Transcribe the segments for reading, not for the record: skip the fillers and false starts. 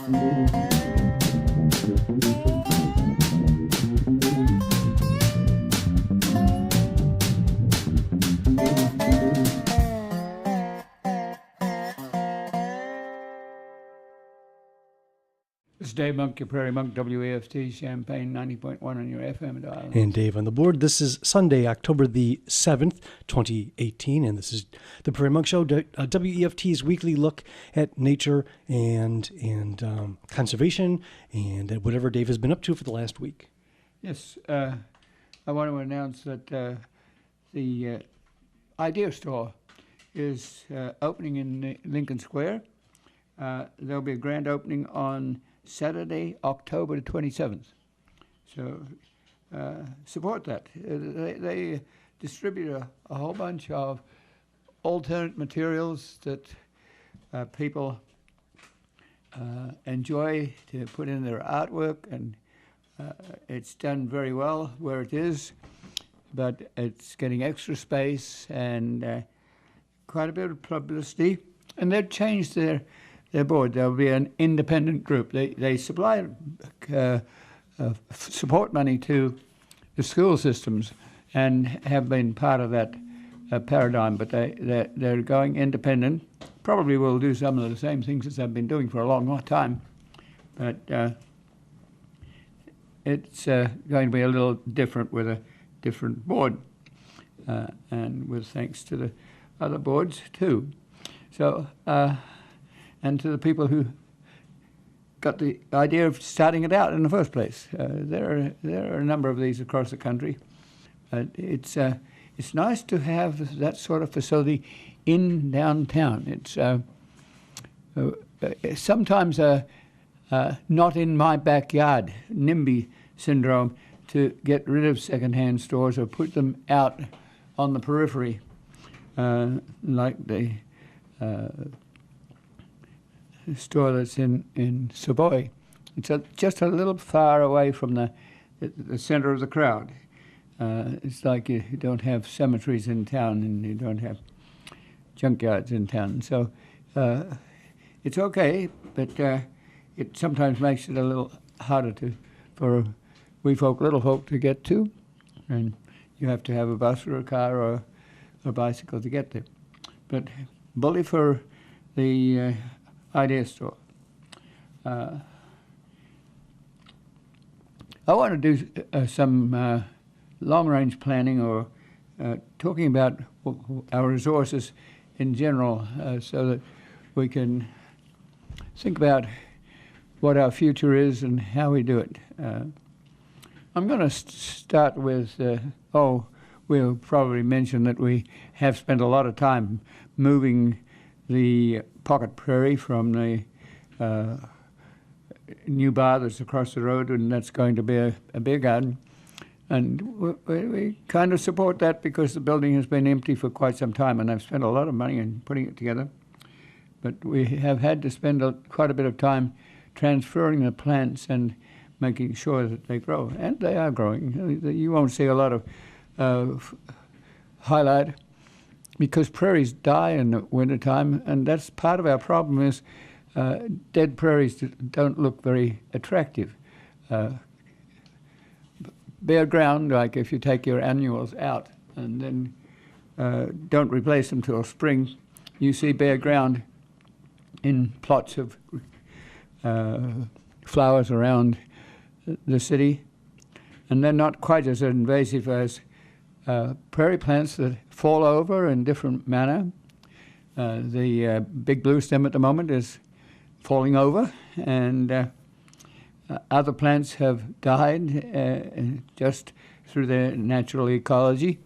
This is Dave Monk, your Prairie Monk, WAFT, Champaign 90.1 on your FM dial. And Dave on the board. This is Sunday, October the 7th, 2018, and this is the Prairie Monk Show, WEFT's weekly look at nature and conservation and whatever Dave has been up to for the last week. Yes, I want to announce that the Idea Store is opening in Lincoln Square. There'll be a grand opening on Saturday, October 27th. So support that. They distribute a whole bunch of alternate materials that people enjoy to put in their artwork, and it's done very well where it is, but it's getting extra space and quite a bit of publicity. And they've changed their board. There'll be an independent group. They supply support money to the school systems and have been part of that paradigm, but they're going independent. Probably will do some of the same things as they've been doing for a long time, but it's going to be a little different with a different board, and with thanks to the other boards too. So, and to the people who got the idea of starting it out in the first place. There are a number of these across the country. It's nice to have that sort of facility in downtown. It's sometimes not in my backyard, NIMBY syndrome, to get rid of secondhand stores or put them out on the periphery, like the store that's in Savoy. It's just a little far away from the center of the crowd. It's like you don't have cemeteries in town and you don't have junkyards in town. So it's okay, but it sometimes makes it a little harder for wee folk, little folk, to get to, and you have to have a bus or a car or a bicycle to get there. But bully for the Idea Store. I want to do some long-range planning, or talking about our resources in general, so that we can think about what our future is and how we do it. I'm going to start with, we'll probably mention that we have spent a lot of time moving the pocket prairie from the new bar that's across the road, and that's going to be a beer garden. And we kind of support that because the building has been empty for quite some time, and I've spent a lot of money in putting it together. But we have had to spend quite a bit of time transferring the plants and making sure that they grow. And they are growing. You won't see a lot of highlight, because prairies die in the wintertime, and that's part of our problem is dead prairies don't look very attractive. Bare ground, like if you take your annuals out and then don't replace them till spring, you see bare ground in plots of flowers around the city, and they're not quite as invasive as prairie plants that fall over in different manner. The big blue stem at the moment is falling over, and other plants have died just through their natural ecology,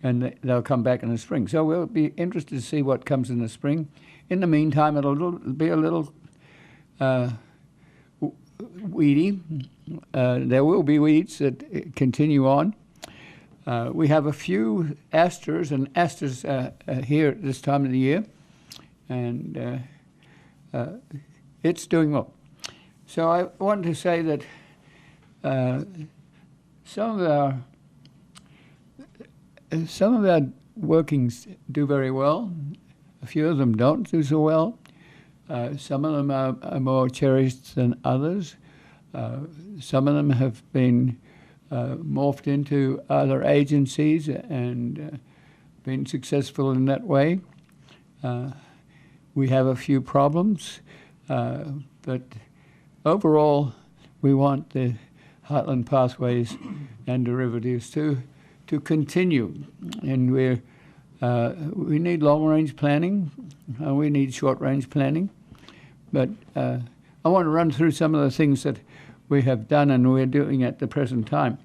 and they'll come back in the spring. So we'll be interested to see what comes in the spring. In the meantime, it'll be a little weedy. There will be weeds that continue on. We have a few asters here at this time of the year, and it's doing well. So I want to say that some of our workings do very well. A few of them don't do so well, Some of them are more cherished than others. Some of them have been morphed into other agencies and been successful in that way. We have a few problems, but overall, we want the Heartland Pathways and derivatives to continue, and we need long-range planning, we need short-range planning, but I want to run through some of the things that we have done and we're doing at the present time.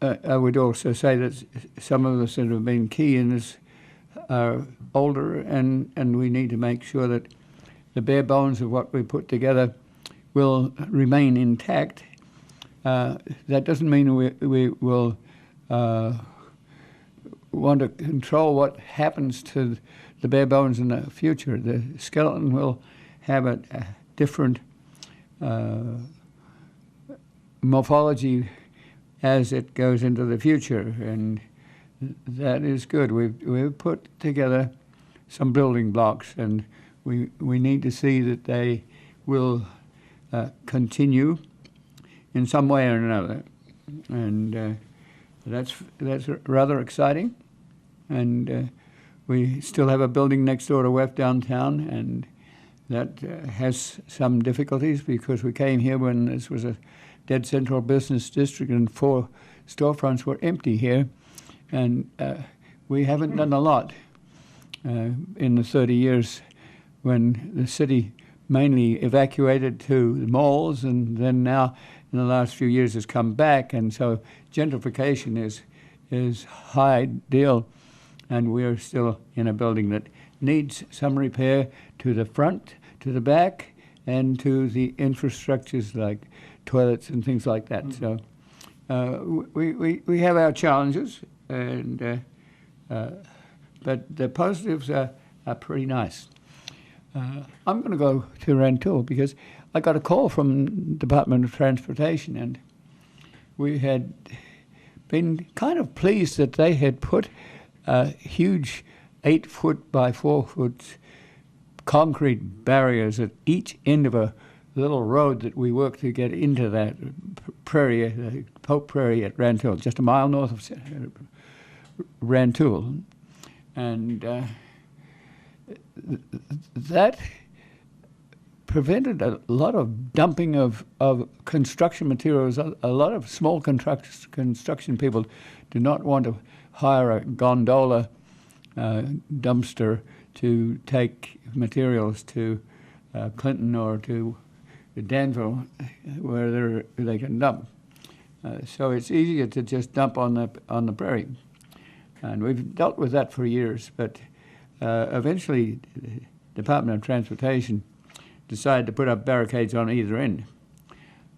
I would also say that some of us that have been key in this are older, and we need to make sure that the bare bones of what we put together will remain intact. That doesn't mean we will want to control what happens to the bare bones in the future. The skeleton will have a different morphology as it goes into the future, and that is good. We've put together some building blocks, and we need to see that they will continue in some way or another, and that's rather exciting. And we still have a building next door to WEF downtown, and that has some difficulties because we came here when this was a dead central business district and 4 storefronts were empty here, and we haven't done a lot in the 30 years when the city mainly evacuated to the malls, and then now in the last few years has come back, and so gentrification is high deal, and we're still in a building that needs some repair to the front, to the back, and to the infrastructures like toilets and things like that. So we have our challenges, and but the positives are pretty nice. I'm going to go to Rantoul because I got a call from Department of Transportation, and we had been kind of pleased that they had put huge 8-foot by 4-foot concrete barriers at each end of a little road that we worked to get into that prairie, Pope Prairie at Rantoul, just a mile north of Rantoul. And that prevented a lot of dumping of construction materials. A lot of small construction people do not want to hire a gondola dumpster to take materials to Clinton or to Danville, where they can dump. So it's easier to just dump on the prairie, and we've dealt with that for years. But eventually, the Department of Transportation decided to put up barricades on either end.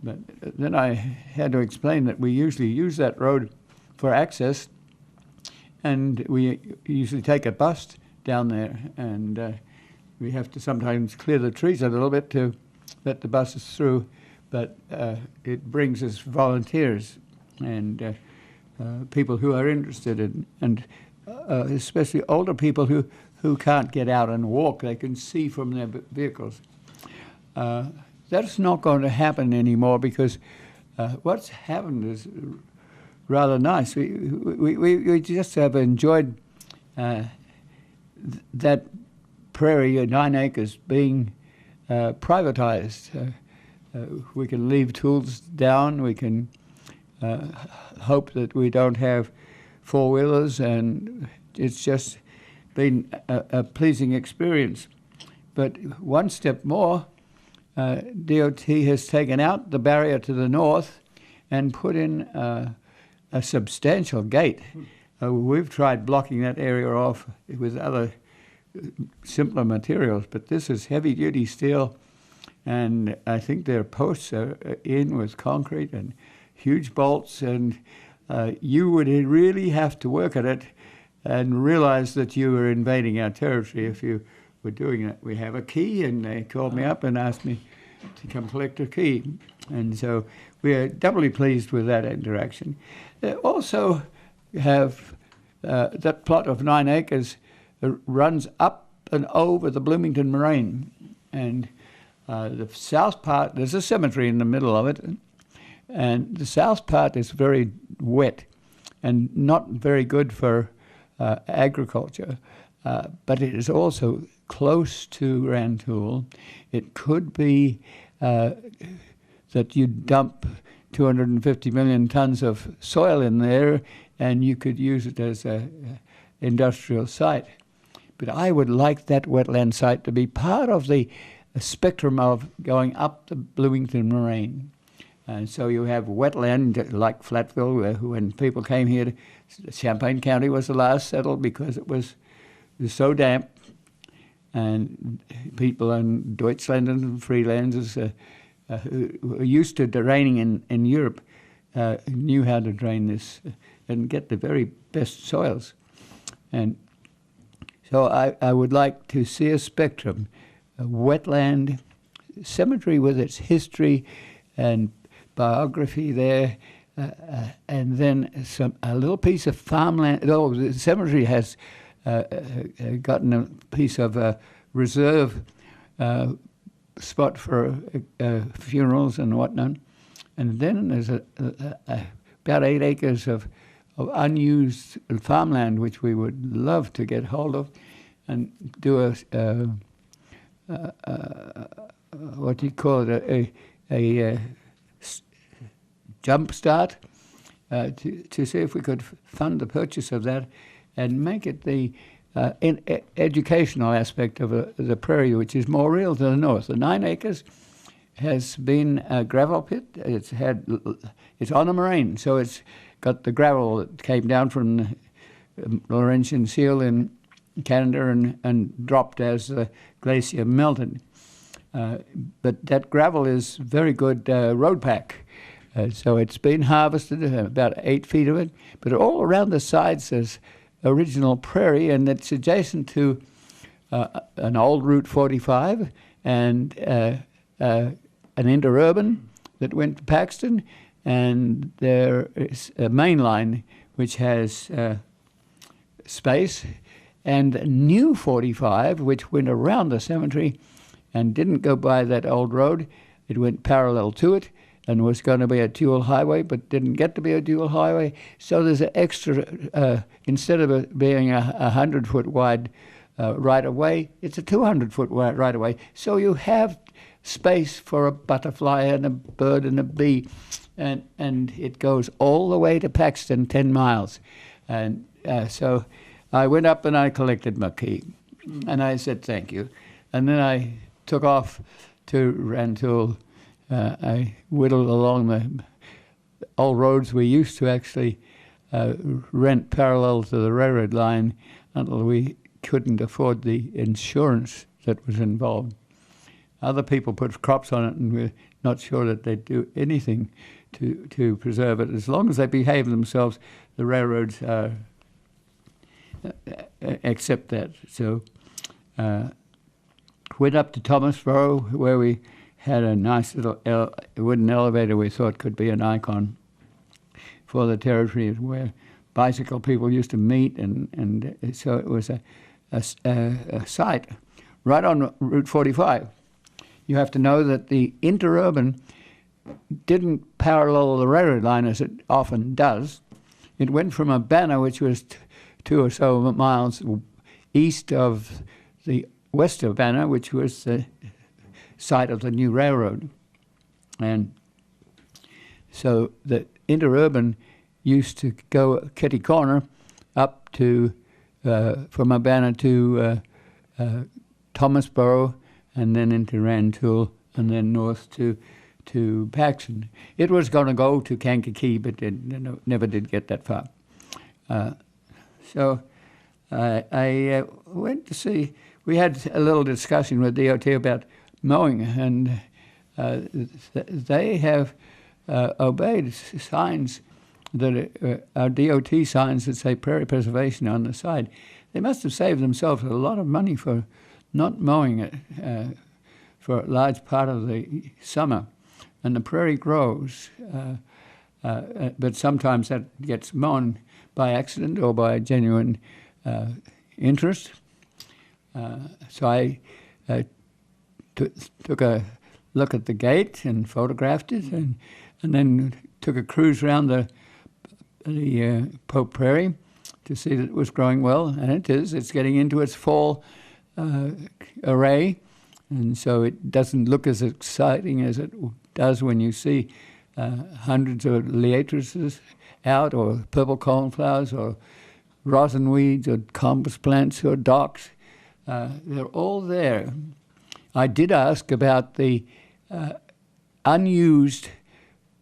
But then I had to explain that we usually use that road for access, and we usually take a bus down there, and we have to sometimes clear the trees a little bit to let the buses through, but it brings us volunteers and people who are interested in, and especially older people who can't get out and walk. They can see from their vehicles. That's not going to happen anymore because what's happened is rather nice. We just have enjoyed that prairie, 9 acres, being privatized. We can leave tools down. We can hope that we don't have four-wheelers, and it's just been a pleasing experience. But one step more, DOT has taken out the barrier to the north and put in a substantial gate. We've tried blocking that area off with other simpler materials, but this is heavy-duty steel, and I think their posts are in with concrete and huge bolts, and you would really have to work at it and realize that you were invading our territory if you were doing it. We have a key, and they called me up and asked me to come collect a key, and so we are doubly pleased with that interaction. They also have that plot of 9 acres runs up and over the Bloomington Moraine. And the south part, there's a cemetery in the middle of it, and the south part is very wet and not very good for agriculture, but it is also close to Rantoul. It could be that you dump 250 million tons of soil in there and you could use it as an industrial site. But I would like that wetland site to be part of the spectrum of going up the Bloomington Moraine. And so you have wetland like Flatville, when people came here, Champaign County was the last settled because it was so damp. And people in Deutschland and freelancers who were used to draining in Europe knew how to drain this and get the very best soils. And so I would like to see a spectrum, a wetland cemetery with its history and biography there, and then a little piece of farmland. Oh, the cemetery has gotten a piece of reserve spot for funerals and whatnot. And then there's about 8 acres of unused farmland, which we would love to get hold of and do what do you call it, a jump start to see if we could fund the purchase of that and make it the educational aspect of the prairie, which is more real to the north. The 9 acres has been a gravel pit. It's on a moraine, so it's got the gravel that came down from the Laurentian Seal in Canada and dropped as the glacier melted. But that gravel is very good road pack. So it's been harvested, about 8 feet of it, but all around the sides there's original prairie, and it's adjacent to an old Route 45 and an interurban that went to Paxton, and there is a main line which has space, and a new 45 which went around the cemetery and didn't go by that old road. It went parallel to it and was going to be a dual highway, but didn't get to be a dual highway. So there's an extra, instead of it being a 100-foot wide right-of-way, it's a 200-foot wide right-of-way. So you have space for a butterfly and a bird and a bee, and it goes all the way to Paxton, 10 miles. And so I went up and I collected my key, and I said thank you. And then I took off to Rantoul. I whittled along the old roads we used to actually rent parallel to the railroad line until we couldn't afford the insurance that was involved. Other people put crops on it, and we're not sure that they'd do anything to preserve it. As long as they behave themselves, the railroads accept that. So went up to Thomasboro, where we had a nice little wooden elevator we thought could be an icon for the territory, where bicycle people used to meet, and so it was a site right on Route 45. You have to know that the interurban didn't parallel the railroad line as it often does. It went from Urbana, which was 2 or so miles east of the west of Urbana, which was the site of the new railroad. And so the interurban used to go Kitty Corner up to, from Urbana to Thomasboro, and then into Rantoul, and then north to Paxton. It was going to go to Kankakee, but it never did get that far. So I went to see, we had a little discussion with DOT about mowing, and they have obeyed signs that are DOT signs that say prairie preservation on the side. They must have saved themselves a lot of money for not mowing it for a large part of the summer. And the prairie grows, but sometimes that gets mown by accident or by genuine interest. So I took a look at the gate and photographed it, and then took a cruise around the Pope Prairie to see that it was growing well, and it is. It's getting into its fall array, and so it doesn't look as exciting as it does when you see hundreds of liatruses out, or purple coneflowers, or rosin weeds, or compass plants, or docks. They're all there. I did ask about the unused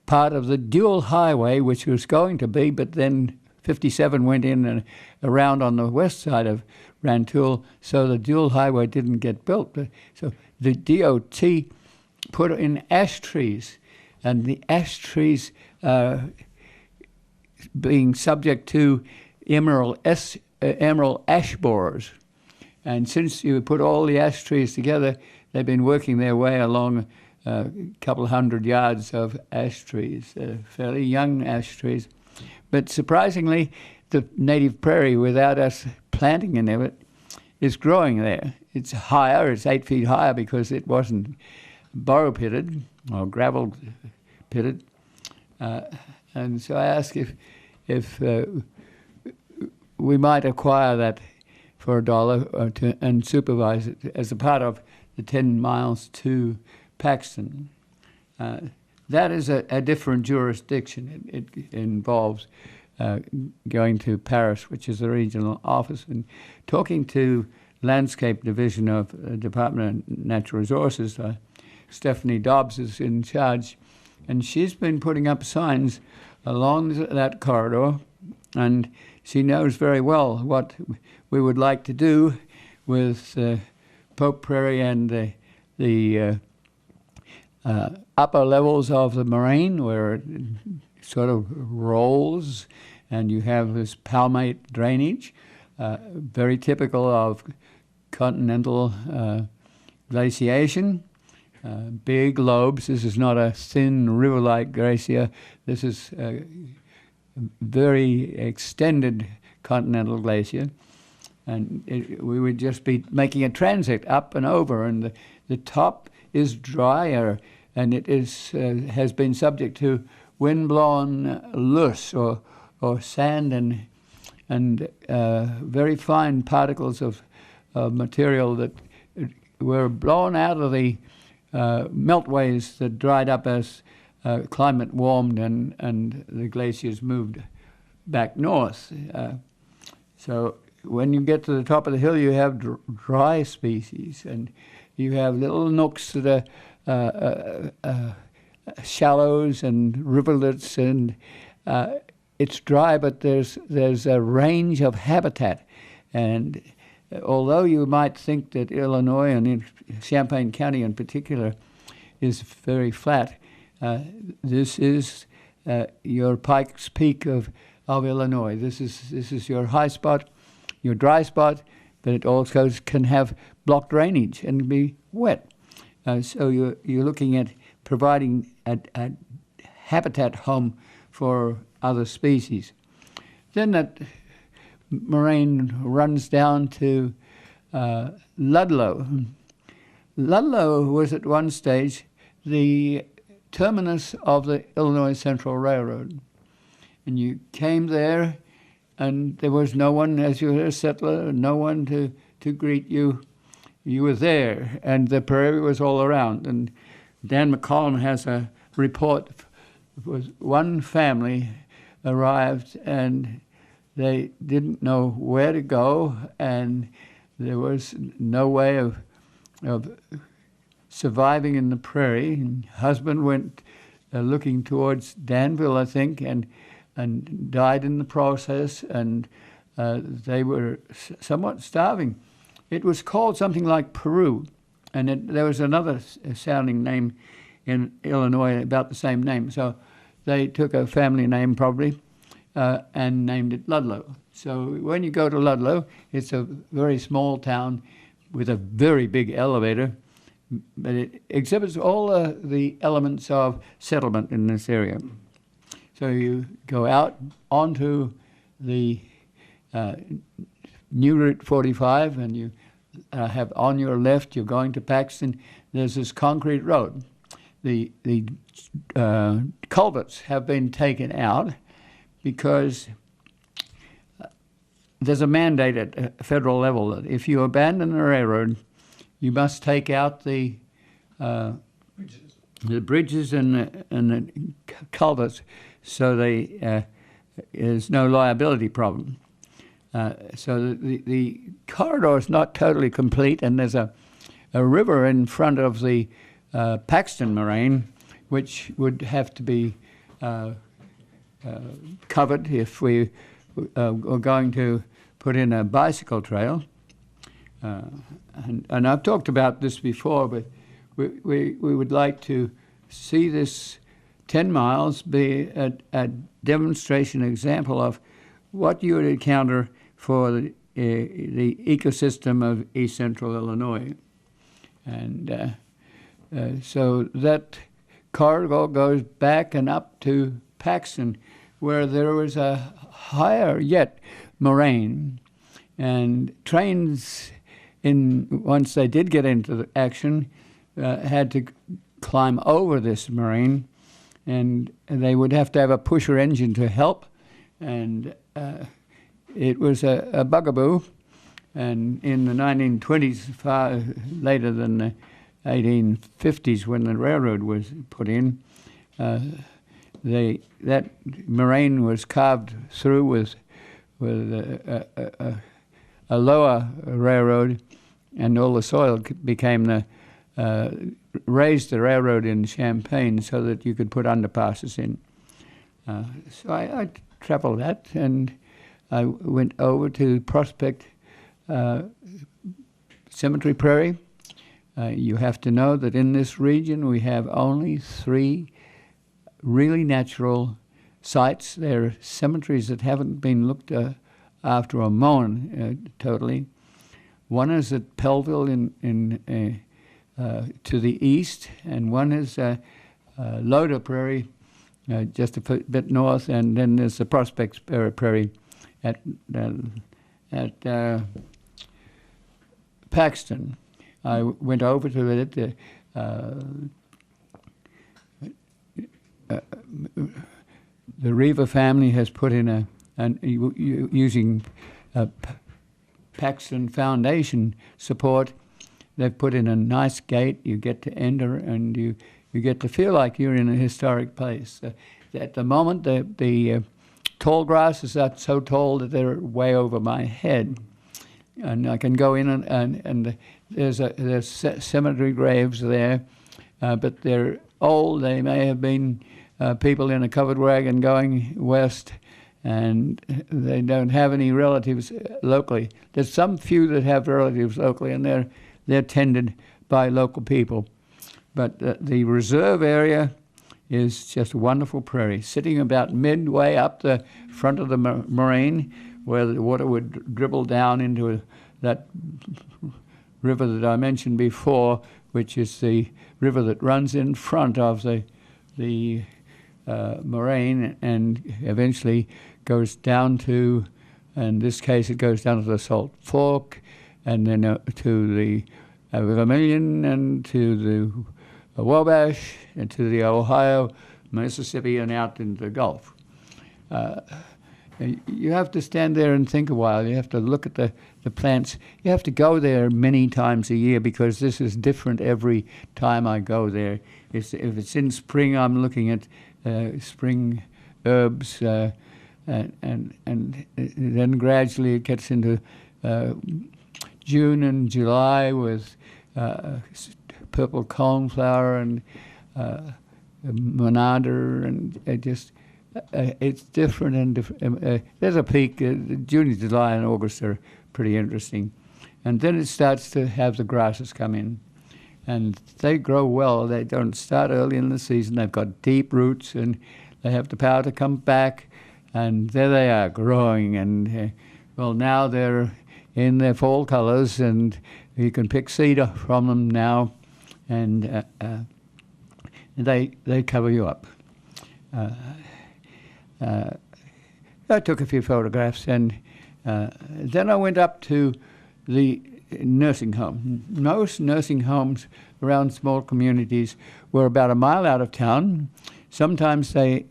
part of the dual highway, which was going to be, but then 57 went in and around on the west side of Rantoul, so the dual highway didn't get built. So the DOT put in ash trees, and the ash trees being subject to emerald ash borers. And since you put all the ash trees together, they've been working their way along a couple hundred yards of ash trees, fairly young ash trees. But surprisingly, the native prairie, without us planting any of it, is growing there. It's higher, it's 8 feet higher because it wasn't burrow pitted or gravel pitted. And so I asked if we might acquire that for $1 and supervise it as a part of the 10 miles to Paxton. That is a different jurisdiction. It involves going to Paris, which is the regional office, and talking to Landscape Division of the Department of Natural Resources. Stephanie Dobbs is in charge, and she's been putting up signs along that corridor, and she knows very well what we would like to do with Pope Prairie and the upper levels of the moraine, where it sort of rolls, and you have this palmate drainage, very typical of continental glaciation. Big lobes. This is not a thin river-like glacier. This is a very extended continental glacier. And we would just be making a transit up and over, and the top is drier, and it has been subject to wind-blown loess or sand and very fine particles of material that were blown out of the meltways that dried up as climate warmed and the glaciers moved back north. So when you get to the top of the hill, you have dry species, and you have little nooks that are shallows and rivulets, and it's dry, but there's a range of habitat. And although you might think that Illinois, and in Champaign County in particular, is very flat, this is your Pikes Peak of Illinois. This is your high spot, your dry spot, but it also can have block drainage and be wet. So you're looking at providing a habitat home for other species. Then that moraine runs down to Ludlow. Ludlow was at one stage the terminus of the Illinois Central Railroad. And you came there, and there was no one, as you were a settler, no one to greet you. You were there, and the prairie was all around. And Dan McCollum has a report. It was one family arrived, and they didn't know where to go, and there was no way of surviving in the prairie. And husband went looking towards Danville, I think, and died in the process, and they were somewhat starving. It was called something like Peru, and there was another sounding name in Illinois about the same name. So they took a family name probably and named it Ludlow. So when you go to Ludlow, it's a very small town with a very big elevator, but it exhibits all the elements of settlement in this area. So you go out onto the new Route 45, and you have on your left, you're going to Paxton, there's this concrete road. The culverts have been taken out because there's a mandate at a federal level that if you abandon the railroad, you must take out the bridges and the culverts, so there's no liability problem. So the corridor is not totally complete, and there's a river in front of the Paxton Moraine, which would have to be covered if we are going to put in a bicycle trail. And I've talked about this before, but we would like to see this 10 miles be a demonstration example of what you would encounter for the ecosystem of East Central Illinois. And so that corridor goes back and up to Paxton, where there was a higher yet moraine. And trains, once they did get into the action, had to climb over this moraine, and they would have to have a pusher engine to help. And it was a bugaboo. And in the 1920s, far later than the 1850s, when the railroad was put in, that moraine was carved through with a lower railroad, and all the soil became raised the railroad in Champaign so that you could put underpasses in. So I traveled that, and I went over to Prospect Cemetery Prairie. You have to know that in this region we have only 3 really natural sites. They're cemeteries that haven't been looked after or mown totally. One is at Pellville to the east, and one is Loda Prairie just a bit north, and then there's the Prospect Prairie at Paxton. I went over to it. The Reaver family has put in using Paxton Foundation support. They've put in a nice gate. You get to enter, and you get to feel like you're in a historic place. At the moment, the tall grasses are so tall that they're way over my head, and I can go in and there's cemetery graves there, but they're old. They may have been people in a covered wagon going west, and they don't have any relatives locally. There's some few that have relatives locally, and they're tended by local people. But the reserve area is just a wonderful prairie, sitting about midway up the front of the moraine, where the water would dribble down into that river that I mentioned before, which is the river that runs in front of the moraine and eventually goes down to, in this case, it goes down to the Salt Fork, and then to the Vermilion, and to the Wabash, and to the Ohio, Mississippi, and out into the Gulf. You have to stand there and think a while. You have to look at the plants. You have to go there many times a year, because this is different every time I go there. If it's in spring, I'm looking at spring herbs, and then gradually it gets into June and July with purple coneflower and monarda, and it's different and different. There's a peak. June, July, and August are pretty interesting, and then it starts to have the grasses come in, and they grow well. They don't start early in the season. They've got deep roots, and they have the power to come back, and there they are growing. And well, now they're in their fall colors, and you can pick seed from them now, and they cover you up. I took a few photographs, and then I went up to the nursing home. Most nursing homes around small communities were about a mile out of town. Sometimes they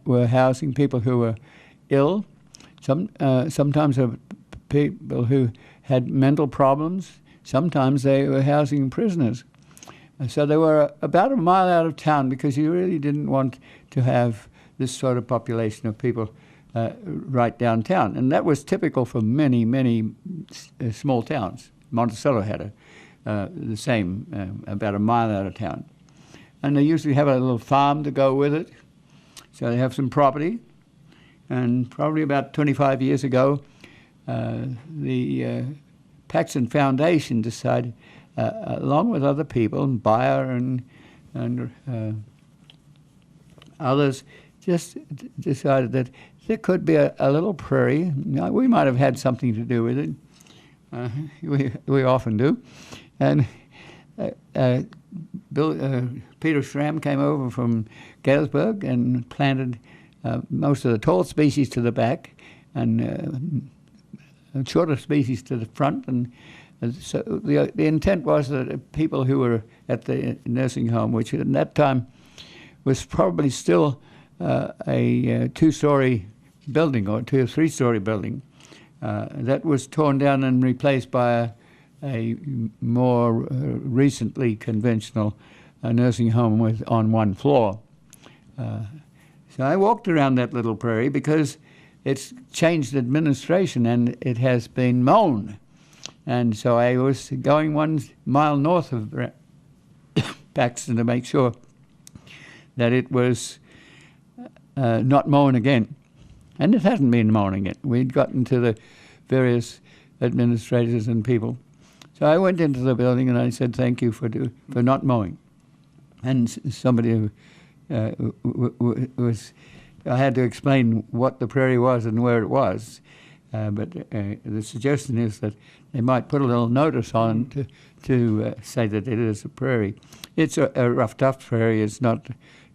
were housing people who were ill. Sometimes people who had mental problems. Sometimes they were housing prisoners. So they were about a mile out of town because you really didn't want to have this sort of population of people right downtown. And that was typical for many, many small towns. Monticello had the same, about a mile out of town. And they usually have a little farm to go with it. So they have some property. And probably about 25 years ago, the Paxson Foundation decided, along with other people, Bayer and others, just decided that there could be a little prairie. We might have had something to do with it. We often do. And Peter Schramm came over from Gettysburg and planted most of the tall species to the back and shorter species to the front. And so the intent was that people who were at the nursing home, which at that time was probably still a two-story building or two or three-story building, that was torn down and replaced by a more recently conventional nursing home on one floor. So I walked around that little prairie because it's changed administration and it has been mown. And so I was going 1 mile north of Paxton to make sure that it was not mown again. And it hasn't been mown again. We'd gotten to the various administrators and people. So I went into the building and I said, thank you for not mowing. And somebody was, I had to explain what the prairie was and where it was. But the suggestion is that they might put a little notice on to say that it is a prairie. It's a rough tuft prairie. It's not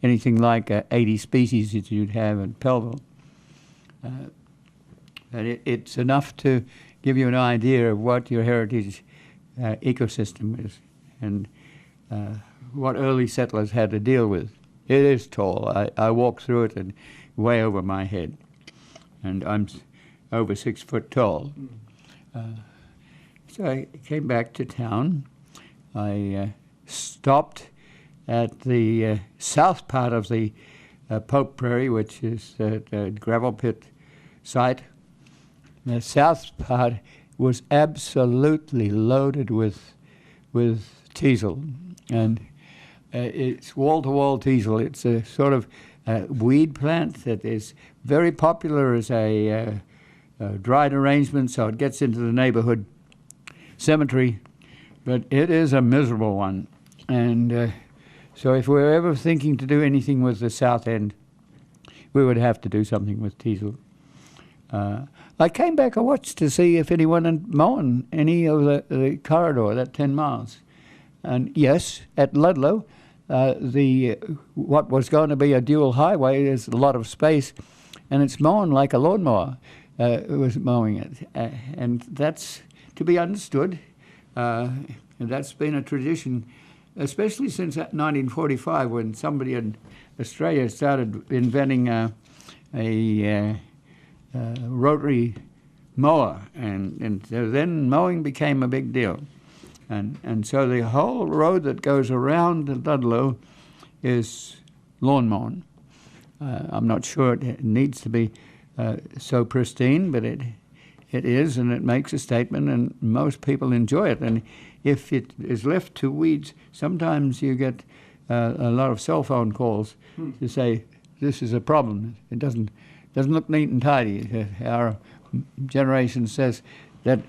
anything like 80 species that you'd have in Pelville. But it's enough to give you an idea of what your heritage ecosystem is and what early settlers had to deal with. It is tall. I walked through it and way over my head. And I'm over 6 foot tall. So I came back to town. I stopped at the south part of the Pope Prairie, which is a gravel pit site. The south part was absolutely loaded with teasel, and it's wall-to-wall teasel. It's a sort of weed plant that is very popular as a dried arrangement, so it gets into the neighborhood cemetery, but it is a miserable one. And so if we're ever thinking to do anything with the south end, we would have to do something with teasel. I came back, I watched to see if anyone had mown any of the corridor, that 10 miles. And yes, at Ludlow, what was going to be a dual highway is a lot of space, and it's mown like a lawnmower. It was mowing it, and that's to be understood. And that's been a tradition, especially since 1945, when somebody in Australia started inventing a rotary mower, and so then mowing became a big deal. And so the whole road that goes around Ludlow is lawn mown. I'm not sure it needs to be so pristine, but it is, and it makes a statement, and most people enjoy it. And if it is left to weeds, sometimes you get a lot of cell phone calls to say, this is a problem. It doesn't look neat and tidy. Our generation says that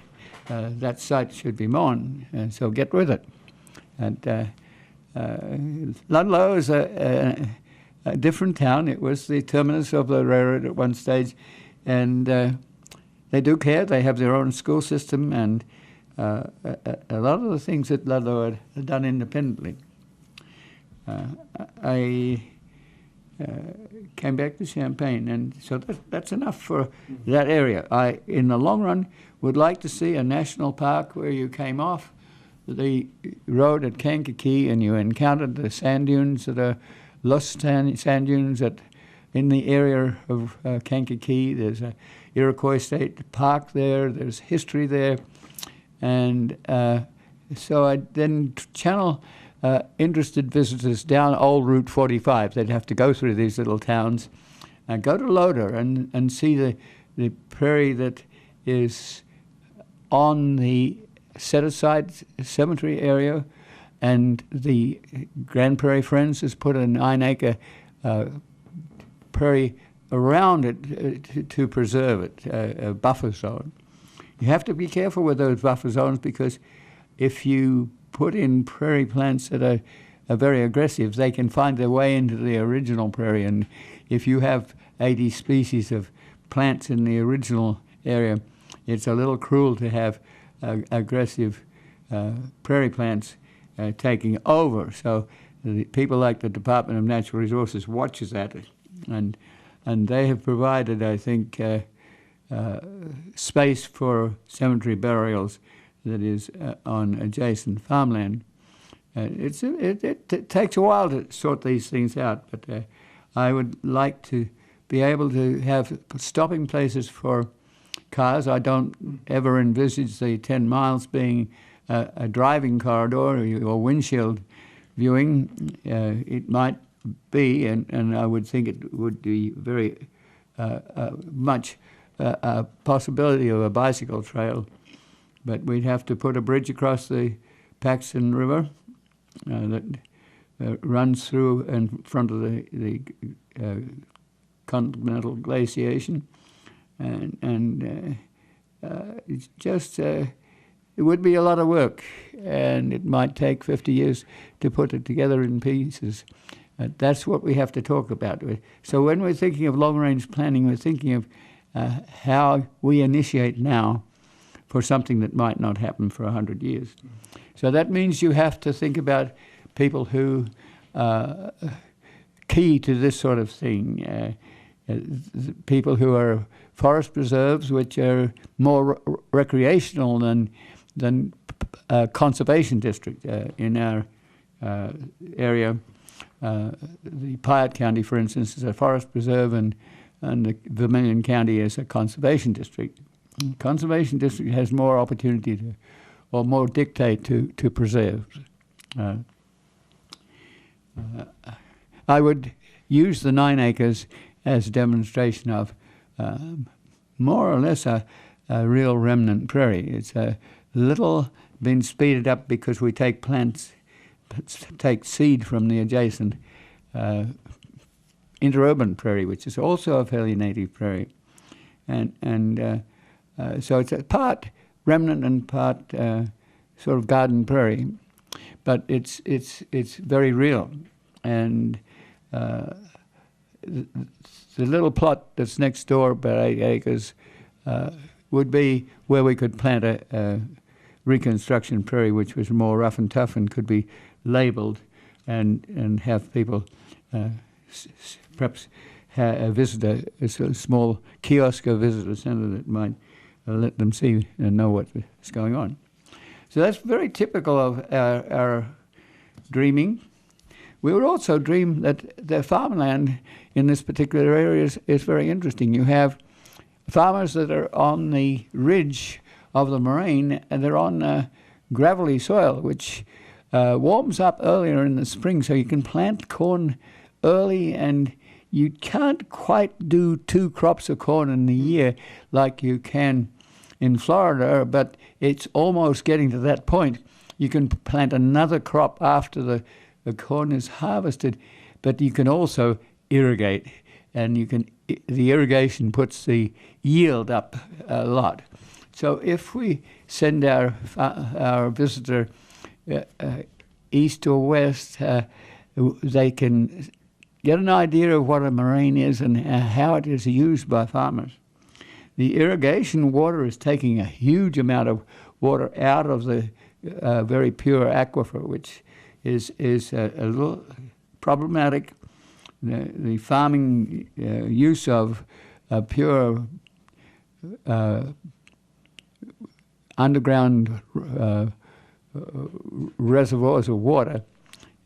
that site should be mown, and so get with it. And Ludlow is a different town. It was the terminus of the railroad at one stage, and they do care. They have their own school system, and a lot of the things that Ludlow had done independently. I came back to Champaign, and so that's enough for that area. I, in the long run, would like to see a national park where you came off the road at Kankakee and you encountered the sand dunes that are lost sand dunes in the area of Kankakee. There's a Iroquois State Park there. There's history there, and so I then channel interested visitors down old Route 45. They'd have to go through these little towns, and go to Loder and see the prairie that is on the set-aside cemetery area, and the Grand Prairie Friends has put a 9-acre prairie around it to preserve it, a buffer zone. You have to be careful with those buffer zones, because if you put in prairie plants that are very aggressive, they can find their way into the original prairie. And if you have 80 species of plants in the original area, it's a little cruel to have aggressive prairie plants taking over. So the people like the Department of Natural Resources watches that, and they have provided, I think, space for cemetery burials that is on adjacent farmland. It takes a while to sort these things out, but I would like to be able to have stopping places for cars. I don't ever envisage the 10 miles being a driving corridor or windshield viewing. It might be, and I would think it would be very much a possibility of a bicycle trail, but we'd have to put a bridge across the Paxton River that runs through in front of the continental glaciation, and it's just it would be a lot of work, and it might take 50 years to put it together in pieces. That's what we have to talk about. So when we're thinking of long-range planning, we're thinking of how we initiate now for something that might not happen for 100 years. So that means you have to think about people who key to this sort of thing. People who are forest preserves, which are more recreational than conservation district in our area. The Piatt County, for instance, is a forest preserve, and the Vermilion County is a conservation district. Conservation district has more opportunity to, or more dictate to preserve. I would use the 9 acres as a demonstration of more or less a real remnant prairie. It's a little been speeded up because we take seed from the adjacent interurban prairie, which is also a fairly native prairie, and so it's a part remnant and part sort of garden prairie, but it's very real, and the little plot that's next door, about 8 acres, would be where we could plant a reconstruction prairie, which was more rough and tough and could be labeled, and have people perhaps visit a small kiosk or visitor center that might let them see and know what's going on. So that's very typical of our dreaming. We would also dream that the farmland in this particular area is very interesting. You have farmers that are on the ridge of the moraine, and they're on gravelly soil, which warms up earlier in the spring, so you can plant corn early, and you can't quite do 2 crops of corn in the year like you can in Florida, but it's almost getting to that point. You can plant another crop after the corn is harvested, but you can also irrigate, and the irrigation puts the yield up a lot. So if we send our visitor east or west, they can get an idea of what a moraine is and how it is used by farmers. The irrigation water is taking a huge amount of water out of the very pure aquifer, which is a little problematic the farming use of pure underground reservoirs of water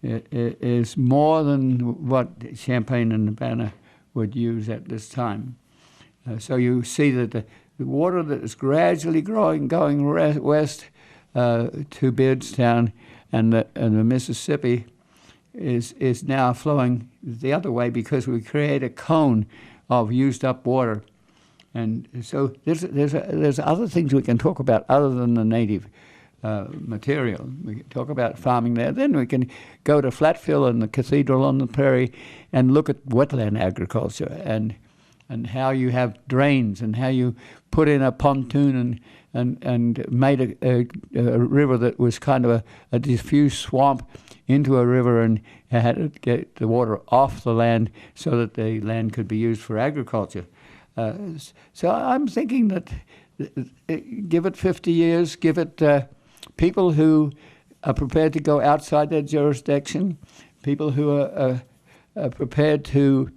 is more than what Champaign and Urbana would use at this time. So you see that the water that is gradually going west to Beardstown and the Mississippi is now flowing the other way because we create a cone of used up water. And so there's other things we can talk about other than the native material. We can talk about farming there. Then we can go to Flatfill and the Cathedral on the Prairie and look at wetland agriculture and how you have drains and how you put in a pontoon and made a river that was kind of a diffuse swamp into a river and had to get the water off the land so that the land could be used for agriculture. So I'm thinking that give it 50 years, give it people who are prepared to go outside their jurisdiction, people who are prepared to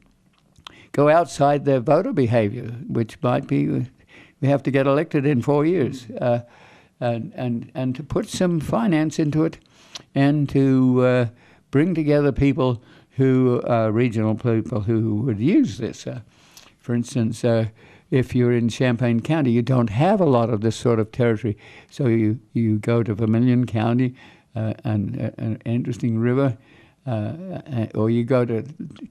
go outside their voter behavior, which might be we have to get elected in 4 years, and to put some finance into it and to bring together people who are regional people who would use this. For instance, if you're in Champaign County, you don't have a lot of this sort of territory. So you go to Vermilion County, an interesting river, or you go to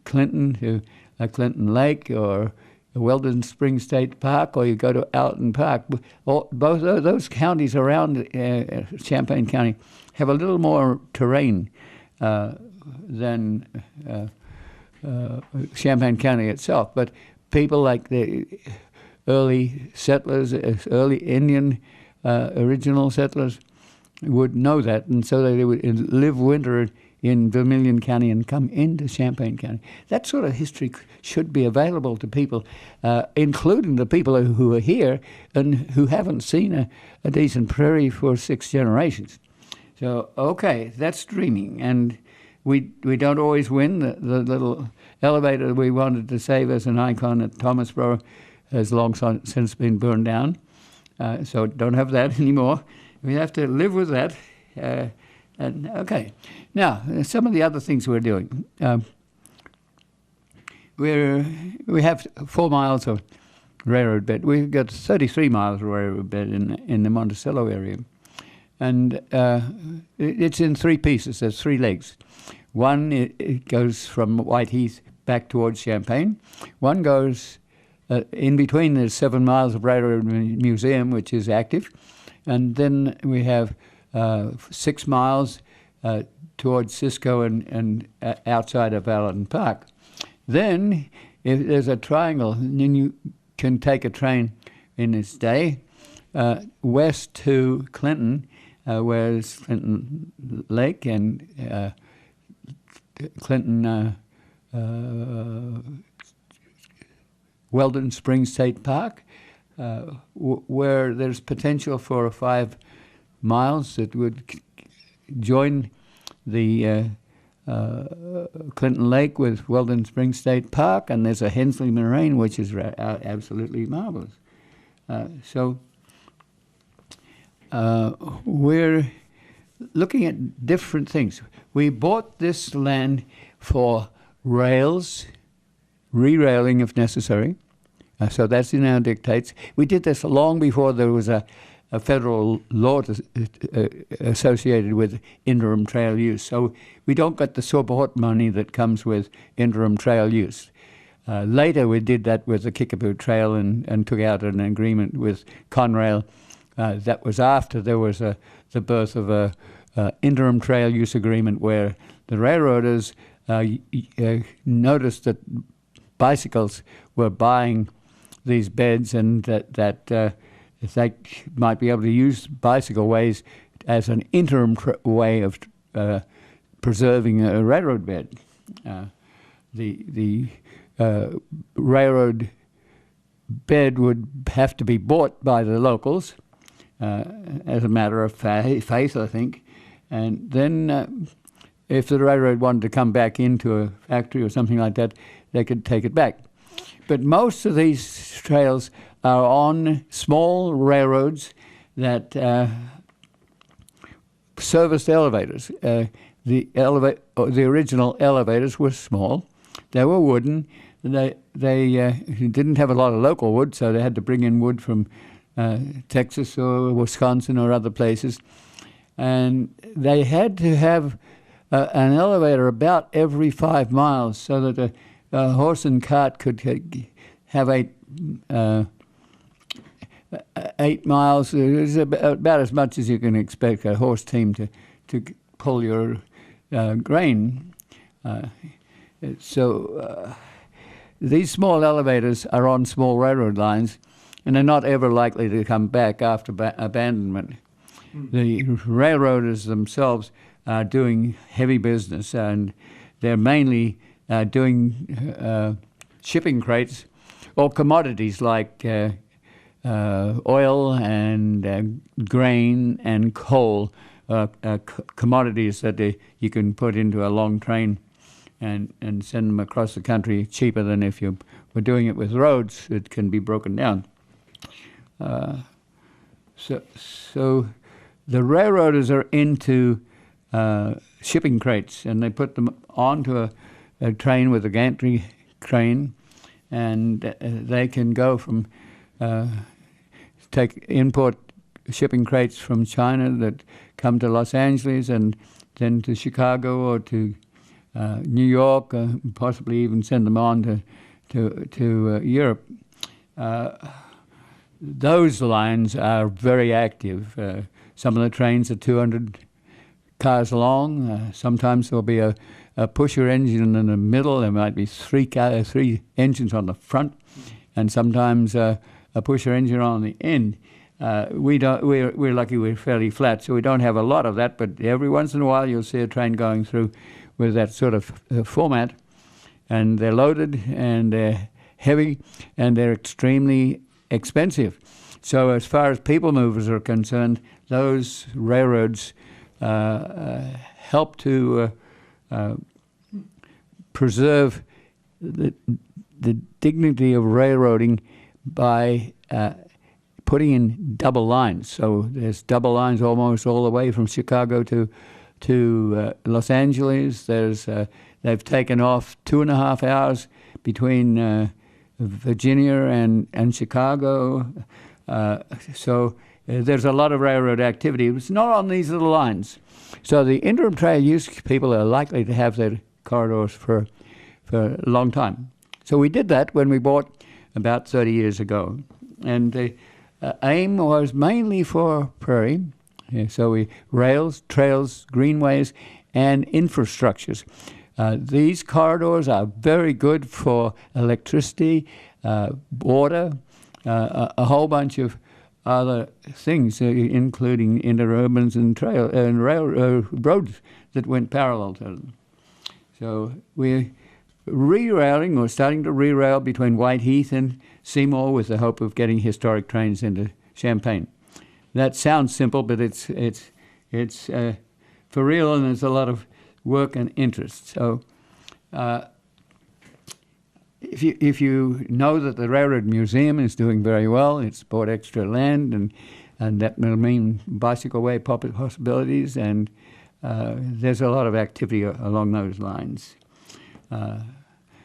Clinton, to Clinton Lake, or Weldon Spring State Park, or you go to Alton Park. Both of those counties around Champaign County have a little more terrain than Champaign County itself. But people like the early settlers, early Indian original settlers would know that, and so they would live winter in Vermilion County and come into Champaign County. That sort of history should be available to people, including the people who are here and who haven't seen a decent prairie for 6 generations. So, okay, that's dreaming, and we don't always win. The little elevator we wanted to save as an icon at Thomasboro has long since been burned down, so don't have that anymore. We have to live with that. And okay, now some of the other things we're doing. We have 4 miles of railroad bed. We've got 33 miles of railroad bed in the Monticello area, and it's in 3 pieces. There's 3 legs. One it goes from Whiteheath back towards Champaign. One goes in between. There's 7 miles of railroad museum, which is active, and then we have 6 miles towards Cisco and outside of Allen Park. Then, if there's a triangle, then you can take a train in its day west to Clinton, where is Clinton Lake and Clinton Weldon Spring State Park, where there's potential for 5 miles that would join the Clinton Lake with Weldon Spring State Park, and there's a Hensley Moraine, which is absolutely marvelous. So we're looking at different things. We bought this land for rails, re-railing if necessary. So that's in our dictates. We did this long before there was a federal law associated with interim trail use. So we don't get the support money that comes with interim trail use. Later we did that with the Kickapoo Trail and took out an agreement with Conrail. That was after there was the birth of a interim trail use agreement where the railroaders noticed that bicycles were buying these beds and that if they might be able to use bicycle ways as an interim way of preserving a railroad bed. The railroad bed would have to be bought by the locals as a matter of faith, I think. And then if the railroad wanted to come back into a factory or something like that, they could take it back. But most of these trails are on small railroads that serviced elevators. The original elevators were small. They were wooden. They didn't have a lot of local wood, so they had to bring in wood from Texas or Wisconsin or other places. And they had to have an elevator about every 5 miles so that a horse and cart could have 8 miles. It was about as much as you can expect a horse team to pull your grain. These small elevators are on small railroad lines, and they're not ever likely to come back after abandonment. The railroaders themselves are doing heavy business, and they're mainly doing shipping crates or commodities like oil and grain and coal, commodities that you can put into a long train and send them across the country cheaper than if you were doing it with roads that can be broken down. So the railroaders are into shipping crates, and they put them onto a train with a gantry crane, and they can go from import shipping crates from China that come to Los Angeles and then to Chicago or to New York, possibly even send them on to Europe. Those lines are very active. Some of the trains are 200 cars long. Sometimes there'll be a pusher engine in the middle. There might be three engines on the front, and sometimes a pusher engine on the end. We're lucky we're fairly flat, so we don't have a lot of that. But every once in a while, you'll see a train going through with that sort of format, and they're loaded and they're heavy and they're extremely expensive. So as far as people movers are concerned, those railroads help to preserve the dignity of railroading by putting in double lines. So there's double lines almost all the way from Chicago to Los Angeles. They've taken off 2.5 hours between Virginia and Chicago. So there's a lot of railroad activity. It's not on these little lines. So the interim trail use people are likely to have their corridors for a long time. So we did that when we bought about 30 years ago. And the aim was mainly for Prairie. So rails, trails, greenways, and infrastructures. These corridors are very good for electricity, water, a whole bunch of other things, including interurbans and roads that went parallel to them. So we're re-railing, or starting to re-rail between Whiteheath and Seymour with the hope of getting historic trains into Champaign. That sounds simple, but it's for real, and there's a lot of work and interest. So if you know that the Railroad Museum is doing very well, it's bought extra land, and that will mean bicycle way possibilities, and there's a lot of activity along those lines.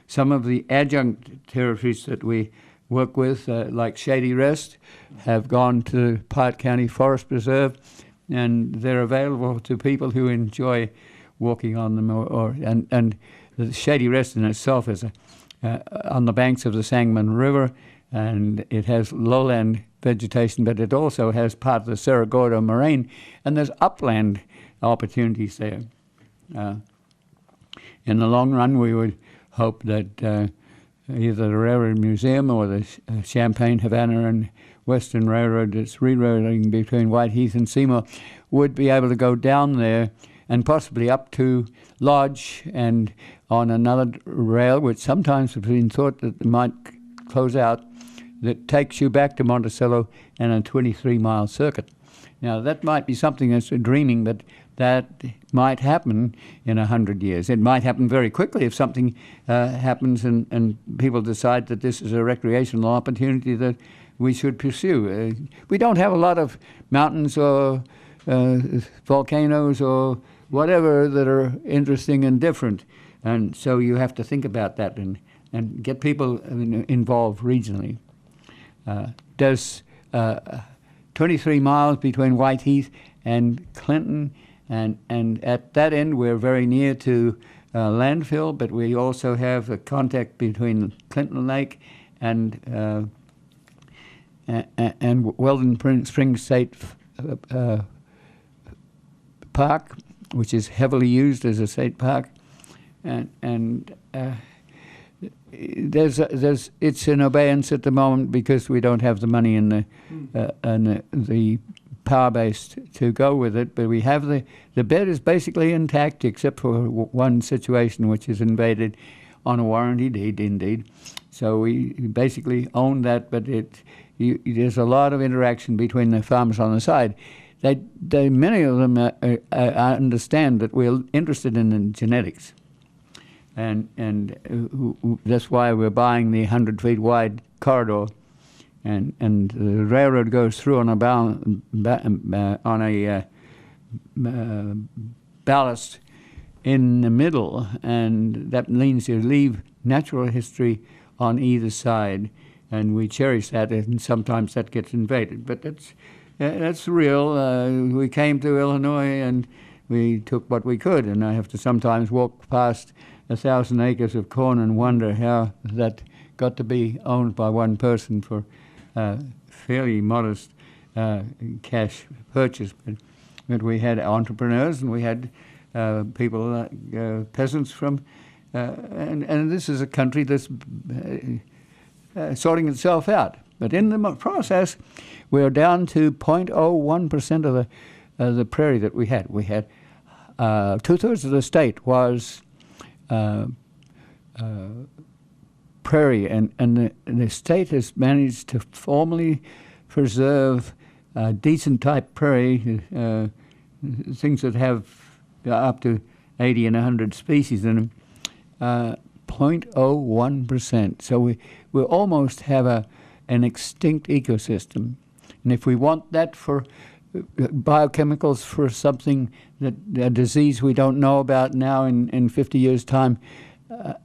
Some of the adjunct territories that we work with, like Shady Rest, have gone to Piatt County Forest Preserve, and they're available to people who enjoy walking on them. And the Shady Rest in itself is on the banks of the Sangamon River, and it has lowland vegetation, but it also has part of the Cerro Gordo moraine, and there's upland opportunities there. In the long run, we would hope that either the Railroad Museum or the Champaign, Havana, and Western Railroad that's rerouting between Whiteheath and Seymour would be able to go down there and possibly up to Lodge and on another rail, which sometimes has been thought that might close out, that takes you back to Monticello and a 23-mile circuit. Now, that might be something that's dreaming, but that might happen in 100 years. It might happen very quickly if something happens and people decide that this is a recreational opportunity that we should pursue. We don't have a lot of mountains or volcanoes or whatever that are interesting and different. And so you have to think about that and get people involved regionally. There's 23 miles between Whiteheath and Clinton, and at that end we're very near to landfill, but we also have a contact between Clinton Lake and Weldon Springs State Park, which is heavily used as a state park, and it's in abeyance at the moment because we don't have the money and the power base to go with it. But we have the bed is basically intact except for one situation which is invaded on a warranty deed, indeed. So we basically own that, but there's a lot of interaction between the farmers on the side. Many of them understand that we're interested in the genetics. And that's why we're buying the 100 feet wide corridor, and the railroad goes through on a ballast in the middle, and that means you leave natural history on either side, and we cherish that, and sometimes that gets invaded. But that's real. We came to Illinois and we took what we could, and I have to sometimes walk past 1,000 acres of corn and wonder how that got to be owned by one person for fairly modest cash purchase. But we had entrepreneurs and we had people, peasants from, and this is a country that's sorting itself out. But in the process, we're down to 0.01% of the prairie that we had. We had 2/3 of the state was prairie, and the state has managed to formally preserve decent type prairie, things that have up to 80 and 100 species in them, 0.01%. So we almost have an extinct ecosystem. And if we want that for biochemicals for something a disease we don't know about now in 50 years' time,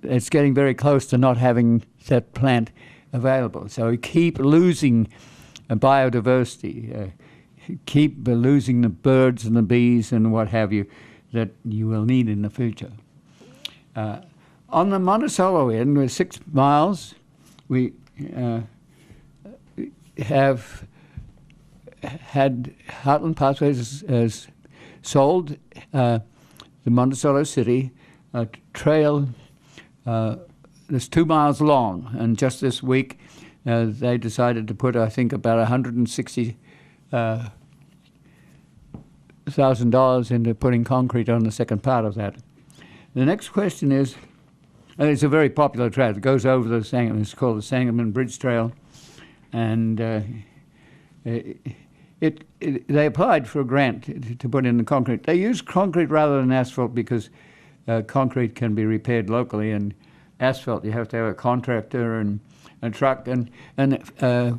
it's getting very close to not having that plant available. So we keep losing biodiversity, keep losing the birds and the bees and what have you that you will need in the future. On the Monticello end, with 6 miles, we have had Heartland Pathways has sold the Monticello City a trail that's 2 miles long, and just this week they decided to put, I think, about $160,000 into putting concrete on the second part of that. The next question is, it's a very popular trail. It goes over the Sangamon. It's called the Sangamon Bridge Trail, and they applied for a grant to put in the concrete. They used concrete rather than asphalt because concrete can be repaired locally, and asphalt you have to have a contractor and a truck. And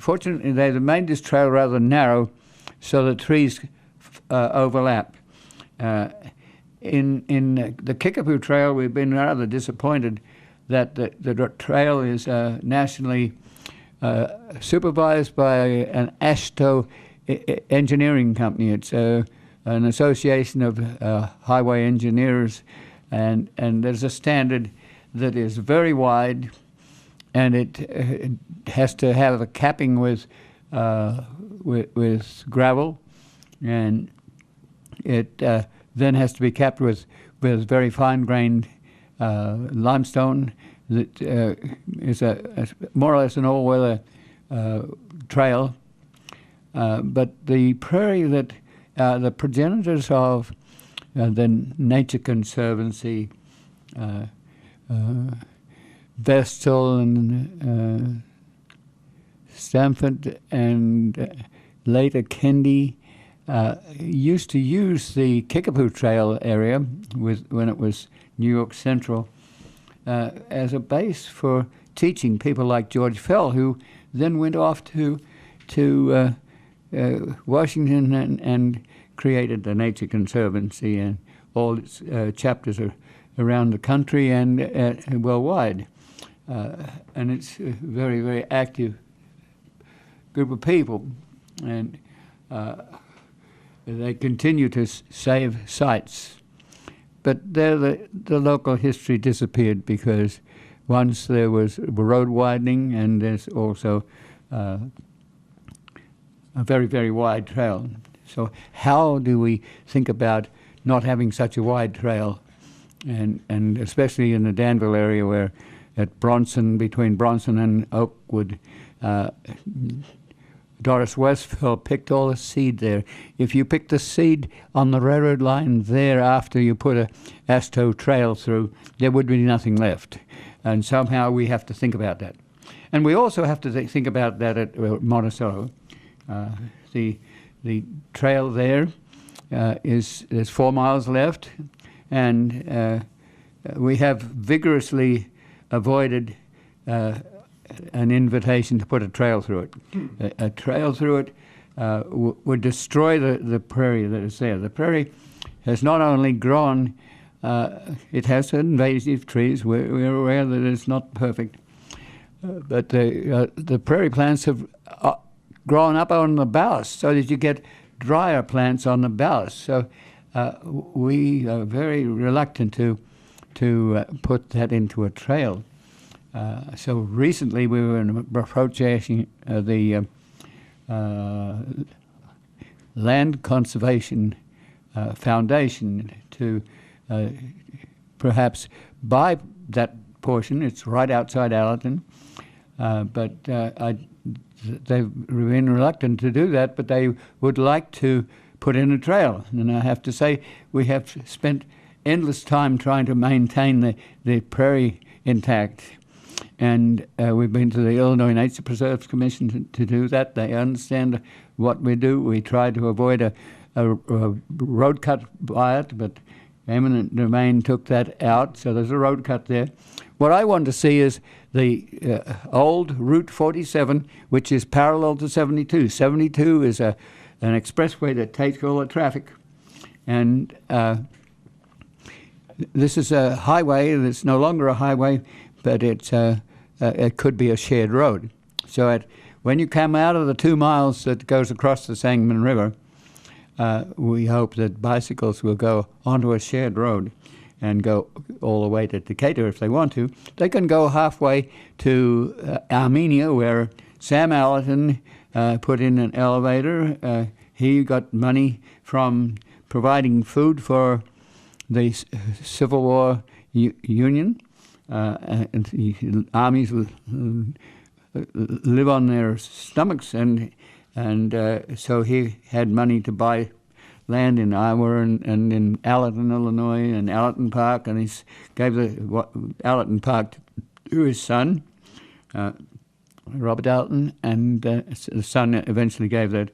fortunately, they made this trail rather narrow so the trees overlap. In the Kickapoo Trail, we've been rather disappointed that the trail is nationally supervised by an AASHTO engineering company. It's an association of highway engineers, and there's a standard that is very wide, and it has to have a capping with gravel, and it then has to be capped with very fine-grained limestone that is a more or less an all-weather trail. But the prairie that the progenitors of the Nature Conservancy, Vestal and Stamford and later Kendi used to use the Kickapoo Trail area when it was New York Central as a base for teaching people like George Fell, who then went off to Washington and created the Nature Conservancy and all its chapters around the country and worldwide. And it's a very, very active group of people. And they continue to save sites. But there the local history disappeared because once there was road widening and there's also a very, very wide trail. So how do we think about not having such a wide trail, and especially in the Danville area where at Bronson, between Bronson and Oakwood, Doris Westphal picked all the seed there. If you pick the seed on the railroad line there after you put a ASTO trail through, there would be nothing left. And somehow we have to think about that. And we also have to think about that at Monticello. The trail there there's 4 miles left, and we have vigorously avoided an invitation to put a trail through it. A trail through it would destroy the prairie that is there. The prairie has not only grown, it has invasive trees. We're aware that it's not perfect, but the prairie plants have grown up on the ballast so that you get drier plants on the ballast. So we are very reluctant to put that into a trail. So recently we were approaching the Land Conservation Foundation to perhaps buy that portion. It's right outside Allerton, but they've been reluctant to do that, but they would like to put in a trail. And I have to say, we have spent endless time trying to maintain the prairie intact. And we've been to the Illinois Nature Preserves Commission to do that. They understand what we do. We try to avoid a road cut by it, but eminent domain took that out, so there's a road cut there. What I want to see is the old Route 47, which is parallel to 72. 72 is an expressway that takes all the traffic, and this is a highway. It's no longer a highway, but it could be a shared road. So when you come out of the 2 miles that goes across the Sangamon River, we hope that bicycles will go onto a shared road and go all the way to Decatur if they want to. They can go halfway to Armenia, where Sam Allerton put in an elevator. He got money from providing food for the Civil War Union. And the armies live on their stomachs, and so he had money to buy land in Iowa and in Allerton, Illinois, and Allerton Park, and he gave the Allerton Park to his son, Robert Allerton, and the son eventually gave that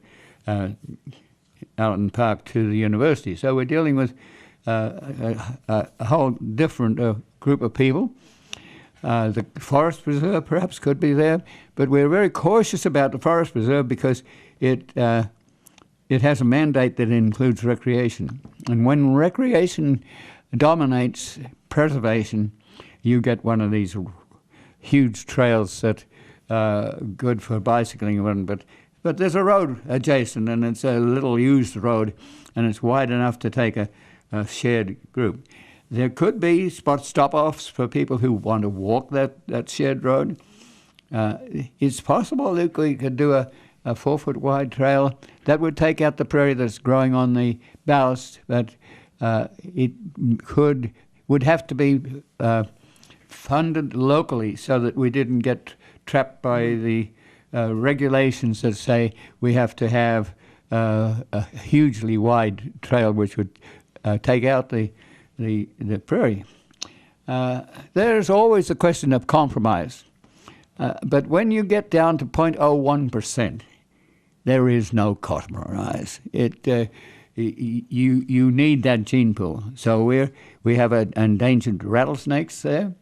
Allerton Park to the university. So we're dealing with a whole different group of people. The forest preserve perhaps could be there, but we're very cautious about the forest preserve because it has a mandate that includes recreation. And when recreation dominates preservation, you get one of these huge trails that good for bicycling, but there's a road adjacent, and it's a little used road, and it's wide enough to take a shared group. There could be stop-offs for people who want to walk that shared road. It's possible that we could do a 4-foot wide trail that would take out the prairie that's growing on the ballast, but it would have to be funded locally so that we didn't get trapped by the regulations that say we have to have a hugely wide trail which would take out the prairie. There's always a question of compromise. But when you get down to 0.01%, there is no cautomerize. You need that gene pool. So we have endangered rattlesnakes there.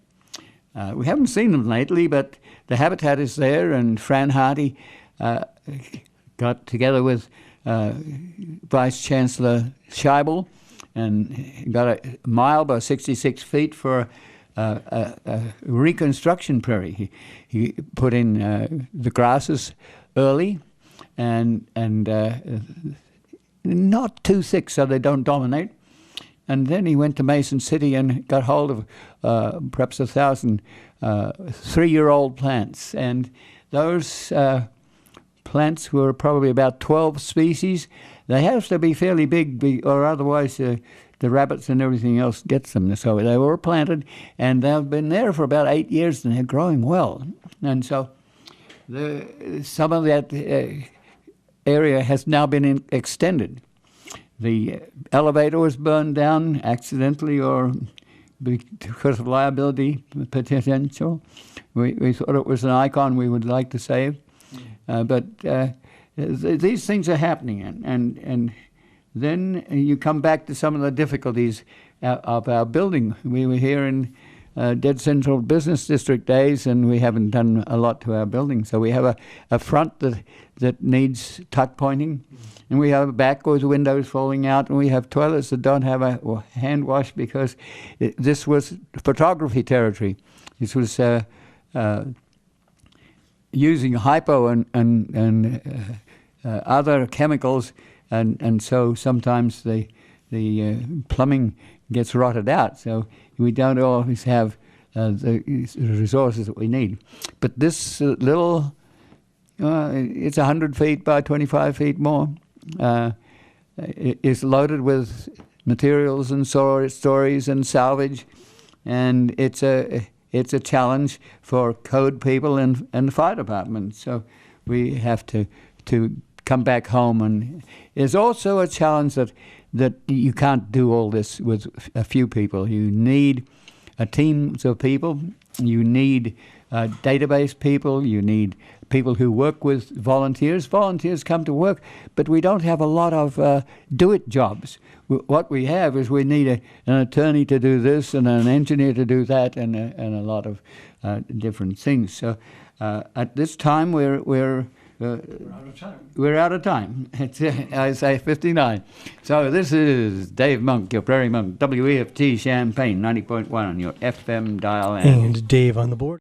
We haven't seen them lately, but the habitat is there, and Fran Hardy got together with Vice Chancellor Scheibel and got a mile by 66 feet for a reconstruction prairie. He put in the grasses early and not too thick so they don't dominate. And then he went to Mason City and got hold of perhaps 1,000 3-year-old plants. And those plants were probably about 12 species. They have to be fairly big, or otherwise the rabbits and everything else gets them. So they were planted, and they've been there for about 8 years, and they're growing well. And so some of that area has now been extended. The elevator was burned down accidentally or because of liability potential. We thought it was an icon we would like to save. But these things are happening. And then you come back to some of the difficulties of our building. We were here in Dead Central Business District days, and we haven't done a lot to our building. So we have a front that needs tuck pointing, and we have a back with windows falling out, and we have toilets that don't have a hand wash because this was photography territory. This was using hypo and other chemicals, and so sometimes the plumbing gets rotted out. So we don't always have the resources that we need. But this little, it's 100 feet by 25 feet more, is loaded with materials and stories and salvage, and it's a challenge for code people and the fire department. So we have to come back home, and it's also a challenge that you can't do all this with a few people. You need teams of people. You need database people. You need people who work with volunteers. Volunteers come to work, but we don't have a lot of do-it jobs. What we have is we need an attorney to do this and an engineer to do that, and a lot of different things. So at this time, we're out of time. We're out of time. It's, I say 59. So this is Dave Monk, your Prairie Monk, WEFT Champaign, 90.1 on your FM dial. And Dave on the board.